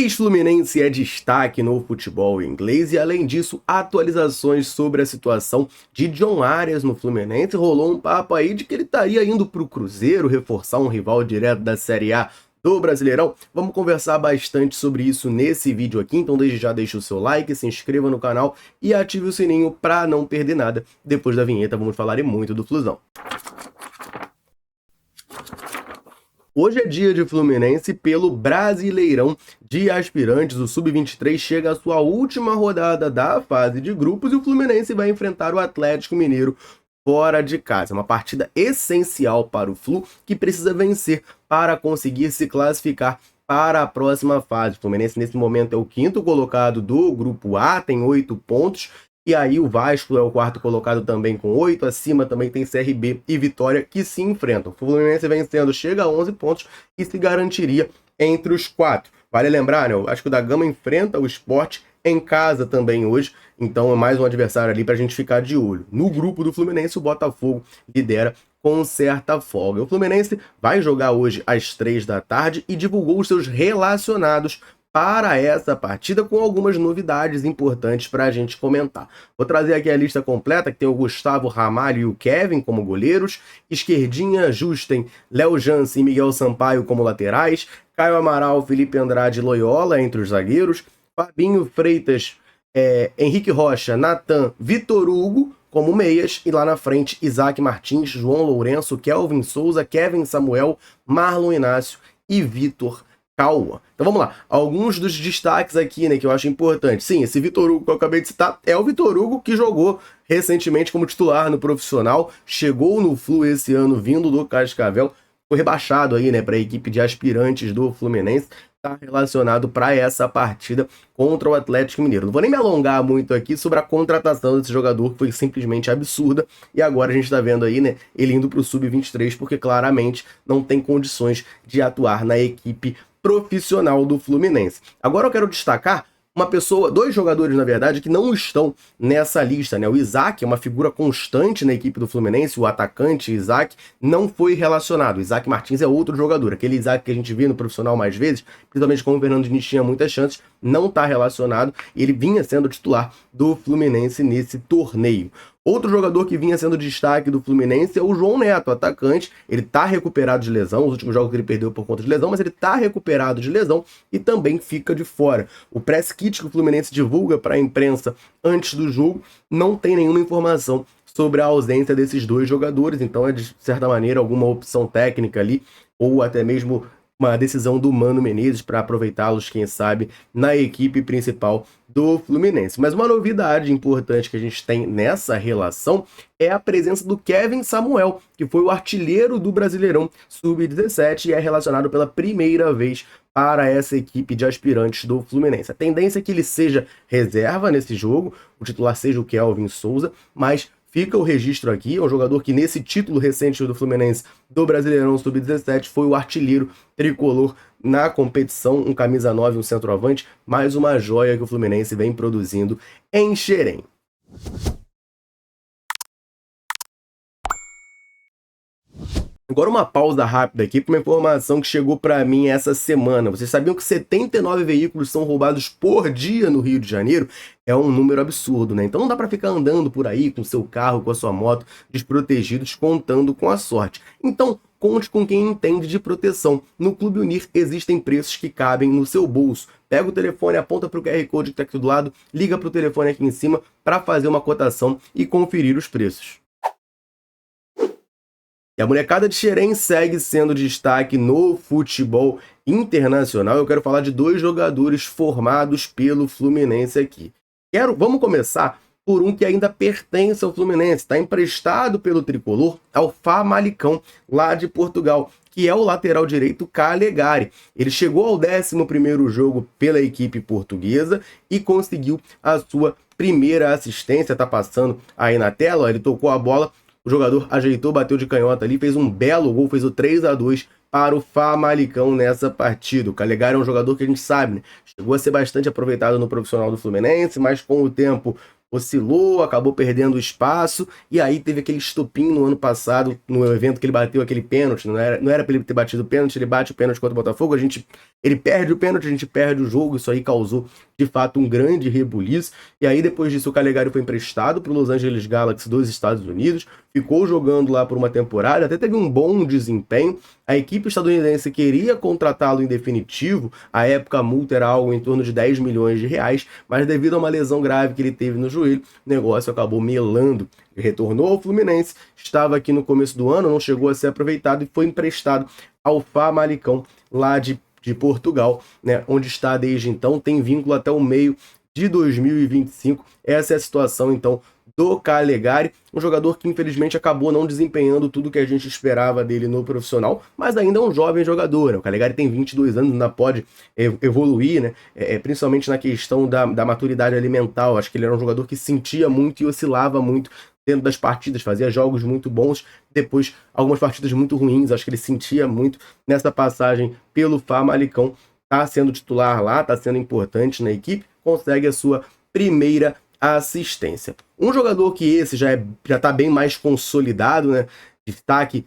Ex-Fluminense é destaque no futebol inglês e, além disso, atualizações sobre a situação de John Arias no Fluminense. Rolou um papo aí de que ele estaria indo para o Cruzeiro, reforçar um rival direto da Série A do Brasileirão. Vamos conversar bastante sobre isso nesse vídeo aqui, então desde já deixa o seu like, se inscreva no canal e ative o sininho para não perder nada. Depois da vinheta vamos falar muito do Flusão. Hoje é dia de Fluminense pelo Brasileirão de Aspirantes. O Sub-23 chega à sua última rodada da fase de grupos e o Fluminense vai enfrentar o Atlético Mineiro fora de casa. Uma partida essencial para o Flu, que precisa vencer para conseguir se classificar para a próxima fase. O Fluminense nesse momento é o quinto colocado do Grupo A, tem 8 pontos. E aí o Vasco é o quarto colocado também com 8, acima também tem CRB e Vitória que se enfrentam. O Fluminense vencendo chega a 11 pontos e se garantiria entre os 4. Vale lembrar, né? O Vasco da Gama enfrenta o Sport em casa também hoje, então é mais um adversário ali para a gente ficar de olho. No grupo do Fluminense, o Botafogo lidera com certa folga. O Fluminense vai jogar hoje às 3 da tarde e divulgou os seus relacionados para essa partida com algumas novidades importantes para a gente comentar. Vou trazer aqui a lista completa, que tem o Gustavo Ramalho e o Kevin como goleiros, esquerdinha, Justen, Léo Jansen e Miguel Sampaio como laterais, Caio Amaral, Felipe Andrade e Loyola entre os zagueiros, Fabinho Freitas, Henrique Rocha, Natan, Vitor Hugo como meias, e lá na frente Isaac Martins, João Lourenço, Kelvin Souza, Kevin Samuel, Marlon Inácio e Vitor Cauã. Então vamos lá, alguns dos destaques aqui, né, que eu acho importante. Sim, esse Vitor Hugo que eu acabei de citar é o Vitor Hugo que jogou recentemente como titular no profissional, chegou no Flu esse ano vindo do Cascavel, foi rebaixado aí, né, para a equipe de aspirantes do Fluminense, está relacionado para essa partida contra o Atlético Mineiro. Não vou nem me alongar muito aqui sobre a contratação desse jogador, que foi simplesmente absurda, e agora a gente está vendo aí, né, ele indo para o Sub-23, porque claramente não tem condições de atuar na equipe profissional do Fluminense. Agora eu quero destacar dois jogadores, na verdade, que não estão nessa lista, né? O Isaac é uma figura constante na equipe do Fluminense, o atacante Isaac não foi relacionado. O Isaac Martins é outro jogador, aquele Isaac que a gente vê no profissional mais vezes, principalmente como o Fernando Diniz tinha muitas chances, não está relacionado. Ele vinha sendo titular do Fluminense nesse torneio. Outro jogador que vinha sendo destaque do Fluminense é o João Neto, atacante. Ele está recuperado de lesão, os últimos jogos ele perdeu por conta de lesão, mas ele está recuperado de lesão e também fica de fora. O press kit que o Fluminense divulga para a imprensa antes do jogo não tem nenhuma informação sobre a ausência desses dois jogadores, então é de certa maneira alguma opção técnica ali, ou até mesmo uma decisão do Mano Menezes para aproveitá-los, quem sabe, na equipe principal do Fluminense. Mas uma novidade importante que a gente tem nessa relação é a presença do Kevin Samuel, que foi o artilheiro do Brasileirão Sub-17 e é relacionado pela primeira vez para essa equipe de aspirantes do Fluminense. A tendência é que ele seja reserva nesse jogo, o titular seja o Kelvin Souza, mas fica o registro aqui, é um jogador que nesse título recente do Fluminense do Brasileirão Sub-17 foi o artilheiro tricolor na competição, um camisa 9, um centroavante, mais uma joia que o Fluminense vem produzindo em Xerém. Agora uma pausa rápida aqui para uma informação que chegou para mim essa semana. Vocês sabiam que 79 veículos são roubados por dia no Rio de Janeiro? É um número absurdo, né? Então não dá para ficar andando por aí com o seu carro, com a sua moto, desprotegidos, contando com a sorte. Então conte com quem entende de proteção. No Clube Unir existem preços que cabem no seu bolso. Pega o telefone, aponta para o QR Code que está aqui do lado, liga para o telefone aqui em cima para fazer uma cotação e conferir os preços. E a molecada de Xerém segue sendo destaque no futebol internacional. Eu quero falar de dois jogadores formados pelo Fluminense aqui. Vamos começar por um que ainda pertence ao Fluminense, está emprestado pelo tricolor ao Famalicão, lá de Portugal, que é o lateral direito Calegari. Ele chegou ao 11º jogo pela equipe portuguesa e conseguiu a sua primeira assistência. Tá passando aí na tela, ó, ele tocou a bola, o jogador ajeitou, bateu de canhota ali, fez um belo gol, fez o 3-2 para o Famalicão nessa partida. O Calegari é um jogador que a gente sabe, né? Chegou a ser bastante aproveitado no profissional do Fluminense, mas com o tempo oscilou, acabou perdendo espaço, e aí teve aquele estopim no ano passado, no evento que ele bateu aquele pênalti, não era para ele ter batido o pênalti, ele bate o pênalti contra o Botafogo, ele perde o pênalti, a gente perde o jogo, isso aí causou, de fato, um grande rebuliço, e aí depois disso o Calegari foi emprestado para o Los Angeles Galaxy dos Estados Unidos, ficou jogando lá por uma temporada, até teve um bom desempenho, a equipe estadunidense queria contratá-lo em definitivo, à época a multa era algo em torno de 10 milhões de reais, mas devido a uma lesão grave que ele teve no joelho, o negócio acabou melando. Ele retornou ao Fluminense, estava aqui no começo do ano, não chegou a ser aproveitado e foi emprestado ao Famalicão, lá de Portugal, né, onde está desde então, tem vínculo até o meio de 2025. Essa é a situação, então, do Calegari, um jogador que infelizmente acabou não desempenhando tudo que a gente esperava dele no profissional, mas ainda é um jovem jogador, né? O Calegari tem 22 anos, ainda pode evoluir, né? Principalmente na questão da maturidade alimentar. Acho que ele era um jogador que sentia muito e oscilava muito dentro das partidas, fazia jogos muito bons, depois algumas partidas muito ruins. Acho que ele sentia muito nessa passagem pelo Famalicão. Está sendo titular lá, está sendo importante na equipe, consegue a sua primeira assistência. Um jogador que esse já está bem mais consolidado, né?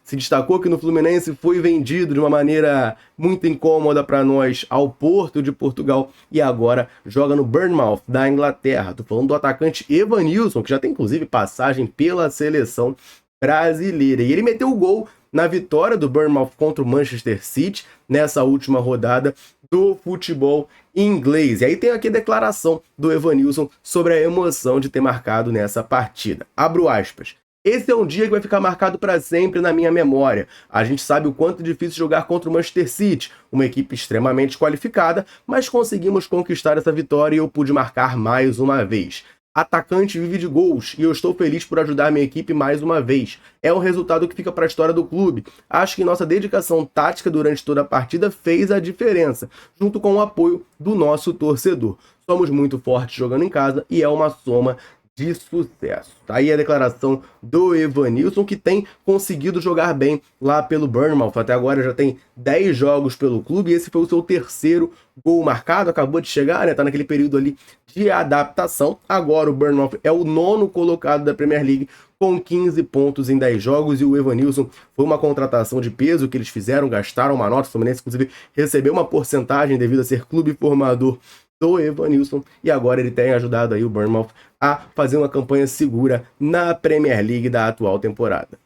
Se destacou aqui no Fluminense, foi vendido de uma maneira muito incômoda para nós ao Porto de Portugal e agora joga no Bournemouth da Inglaterra. Estou falando do atacante Evanilson, que já tem inclusive passagem pela seleção brasileira. E ele meteu o gol na vitória do Bournemouth contra o Manchester City nessa última rodada do futebol inglês. E aí tem aqui a declaração do Evanilson sobre a emoção de ter marcado nessa partida. Abro aspas. Esse é um dia que vai ficar marcado para sempre na minha memória. A gente sabe o quanto é difícil jogar contra o Manchester City, uma equipe extremamente qualificada, mas conseguimos conquistar essa vitória e eu pude marcar mais uma vez. Atacante vive de gols e eu estou feliz por ajudar minha equipe mais uma vez. É um resultado que fica para a história do clube. Acho que nossa dedicação tática durante toda a partida fez a diferença, junto com o apoio do nosso torcedor. Somos muito fortes jogando em casa e é uma soma de sucesso. Tá aí a declaração do Evanilson, que tem conseguido jogar bem lá pelo Bournemouth. Até agora já tem 10 jogos pelo clube e esse foi o seu terceiro gol marcado. Acabou de chegar, né? Tá naquele período ali de adaptação. Agora o Bournemouth é o 9º colocado da Premier League com 15 pontos em 10 jogos e o Evanilson foi uma contratação de peso que eles fizeram, gastaram uma nota. O Fluminense, inclusive, recebeu uma porcentagem devido a ser clube formador do Evanilson e agora ele tem ajudado aí o Bournemouth a fazer uma campanha segura na Premier League da atual temporada.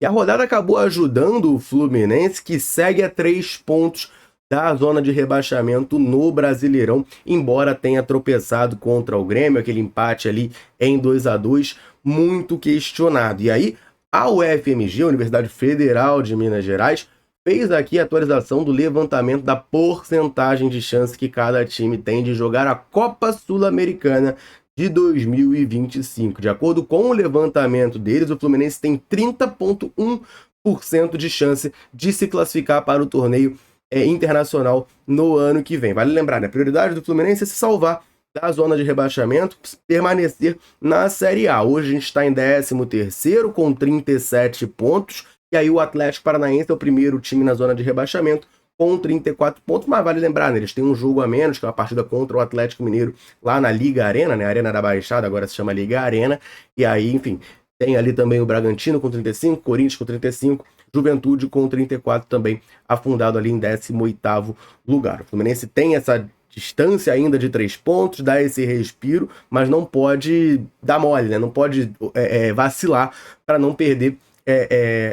E a rodada acabou ajudando o Fluminense, que segue a 3 pontos da zona de rebaixamento no Brasileirão, embora tenha tropeçado contra o Grêmio, aquele empate ali em 2-2, muito questionado. E aí, a UFMG, a Universidade Federal de Minas Gerais, fez aqui a atualização do levantamento da porcentagem de chance que cada time tem de jogar a Copa Sul-Americana de 2025. De acordo com o levantamento deles, o Fluminense tem 30,1% de chance de se classificar para o torneio internacional no ano que vem. Vale lembrar, né? A prioridade do Fluminense é se salvar da zona de rebaixamento, permanecer na Série A. Hoje a gente está em 13º com 37 pontos. E aí o Atlético Paranaense é o primeiro time na zona de rebaixamento com 34 pontos, mas vale lembrar, né, eles têm um jogo a menos, que é uma partida contra o Atlético Mineiro lá na Liga Arena, né, a Arena da Baixada, agora se chama Liga Arena, e aí, enfim, tem ali também o Bragantino com 35, Corinthians com 35, Juventude com 34 também, afundado ali em 18º lugar. O Fluminense tem essa distância ainda de 3 pontos, dá esse respiro, mas não pode dar mole, né, não pode vacilar para não perder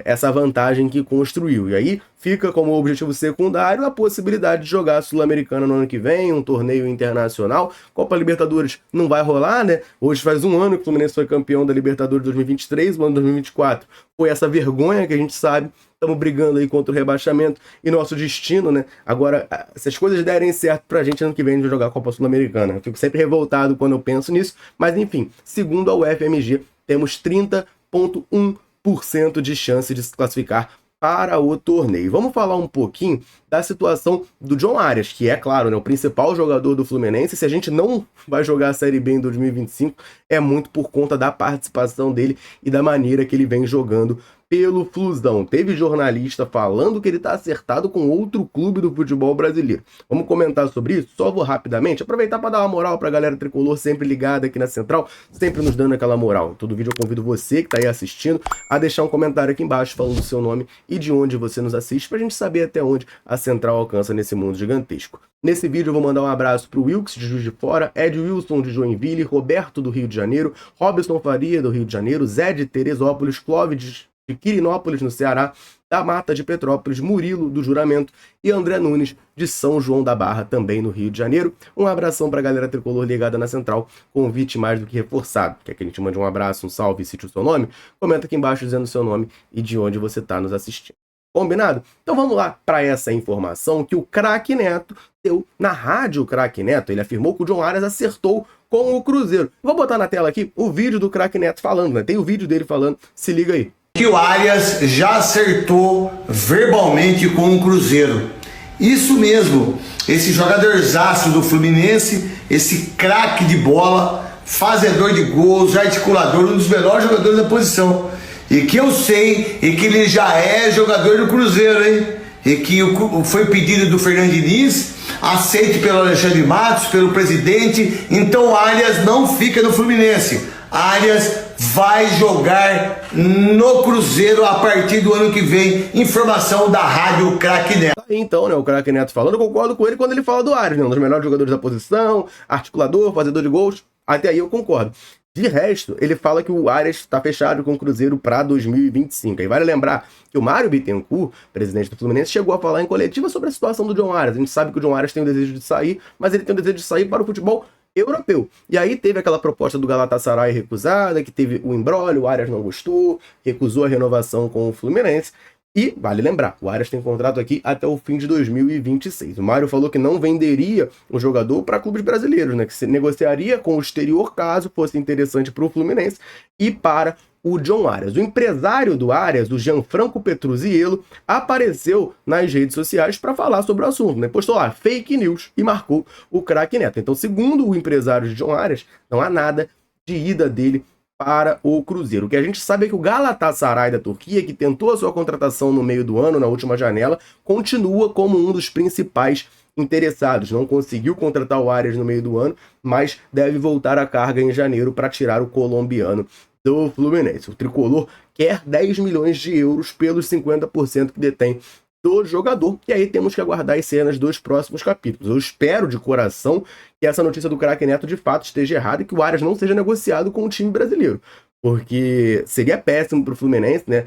essa vantagem que construiu. E aí fica como objetivo secundário a possibilidade de jogar a Sul-Americana no ano que vem, um torneio internacional. Copa Libertadores não vai rolar, né? Hoje faz um ano que o Fluminense foi campeão da Libertadores 2023, o ano 2024 foi essa vergonha que a gente sabe. Estamos brigando aí contra o rebaixamento e nosso destino, né? Agora, se as coisas derem certo pra gente, ano que vem a gente vai jogar a Copa Sul-Americana. Eu fico sempre revoltado quando eu penso nisso, mas enfim, segundo a UFMG, temos 30,1% de chance de se classificar para o torneio. Vamos falar um pouquinho da situação do John Arias, que é, claro, né, o principal jogador do Fluminense. Se a gente não vai jogar a Série B em 2025, é muito por conta da participação dele e da maneira que ele vem jogando pelo Flusão. Teve jornalista falando que ele está acertado com outro clube do futebol brasileiro. Vamos comentar sobre isso? Só vou rapidamente aproveitar para dar uma moral para a galera tricolor sempre ligada aqui na Central, sempre nos dando aquela moral. Em todo vídeo eu convido você que está aí assistindo a deixar um comentário aqui embaixo falando o seu nome e de onde você nos assiste, para a gente saber até onde a Central alcança nesse mundo gigantesco. Nesse vídeo eu vou mandar um abraço para o Wilkes de Juiz de Fora, Ed Wilson de Joinville, Roberto do Rio de Janeiro, Robson Faria do Rio de Janeiro, Zé de Teresópolis, Clóvis de Quirinópolis, no Ceará, da Mata de Petrópolis, Murilo do Juramento e André Nunes de São João da Barra, também no Rio de Janeiro. Um abração para a galera tricolor ligada na Central, convite mais do que reforçado. Quer que a gente mande um abraço, um salve e cite o seu nome? Comenta aqui embaixo dizendo o seu nome e de onde você está nos assistindo. Combinado? Então vamos lá para essa informação que o Craque Neto deu na rádio Craque Neto. Ele afirmou que o John Arias acertou com o Cruzeiro. Vou botar na tela aqui o vídeo do Craque Neto falando, né? Tem o vídeo dele falando, se liga aí. Que o Arias já acertou verbalmente com o Cruzeiro. Isso mesmo, esse jogadorzaço do Fluminense, esse craque de bola, fazedor de gols, articulador, um dos melhores jogadores da posição. E que eu sei, e que ele já é jogador do Cruzeiro, hein? E que foi pedido do Fernando Diniz, aceite pelo Alexandre Matos, pelo presidente. Então o Arias não fica no Fluminense. Arias vai jogar no Cruzeiro a partir do ano que vem. Informação da Rádio Craque Neto. Então, né, o Craque Neto falando, eu concordo com ele quando ele fala do Arias, né, um dos melhores jogadores da posição, articulador, fazedor de gols, até aí eu concordo. De resto, ele fala que o Arias está fechado com o Cruzeiro para 2025. Aí vale lembrar que o Mário Bittencourt, presidente do Fluminense, chegou a falar em coletiva sobre a situação do John Arias. A gente sabe que o John Arias tem o desejo de sair, mas ele tem o desejo de sair para o futebol europeu. E aí teve aquela proposta do Galatasaray recusada, que teve o imbróglio, o Arias não gostou, recusou a renovação com o Fluminense. E, vale lembrar, o Arias tem contrato aqui até o fim de 2026. O Mário falou que não venderia o jogador para clubes brasileiros, né? Que se negociaria com o exterior caso fosse interessante para o Fluminense e para o John Arias. O empresário do Arias, o Gianfranco Petruziello, apareceu nas redes sociais para falar sobre o assunto, né? Postou lá, fake news, e marcou o Craque Neto. Então, segundo o empresário de John Arias, não há nada de ida dele para o Cruzeiro. O que a gente sabe é que o Galatasaray da Turquia, que tentou a sua contratação no meio do ano, na última janela, continua como um dos principais interessados. Não conseguiu contratar o Arias no meio do ano, mas deve voltar à carga em janeiro para tirar o colombiano do Fluminense. O tricolor quer 10 milhões de euros pelos 50% que detém do jogador, e aí temos que aguardar as cenas dos próximos capítulos. Eu espero de coração que essa notícia do Craque Neto de fato esteja errada e que o Arias não seja negociado com o time brasileiro, porque seria péssimo para o Fluminense, né?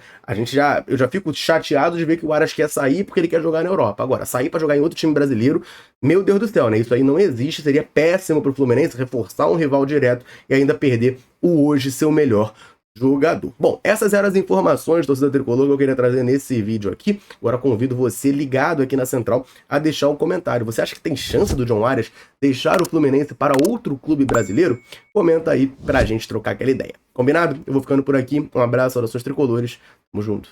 Eu já fico chateado de ver que o Arias quer sair porque ele quer jogar na Europa. Agora, sair para jogar em outro time brasileiro, meu Deus do céu, né? Isso aí não existe, seria péssimo para o Fluminense reforçar um rival direto e ainda perder o hoje seu melhor jogador. Bom, essas eram as informações, torcida tricolor, que eu queria trazer nesse vídeo aqui. Agora convido você ligado aqui na Central a deixar um comentário. Você acha que tem chance do John Arias deixar o Fluminense para outro clube brasileiro? Comenta aí pra gente trocar aquela ideia. Combinado? Eu vou ficando por aqui. Um abraço, orações tricolores. Tamo junto.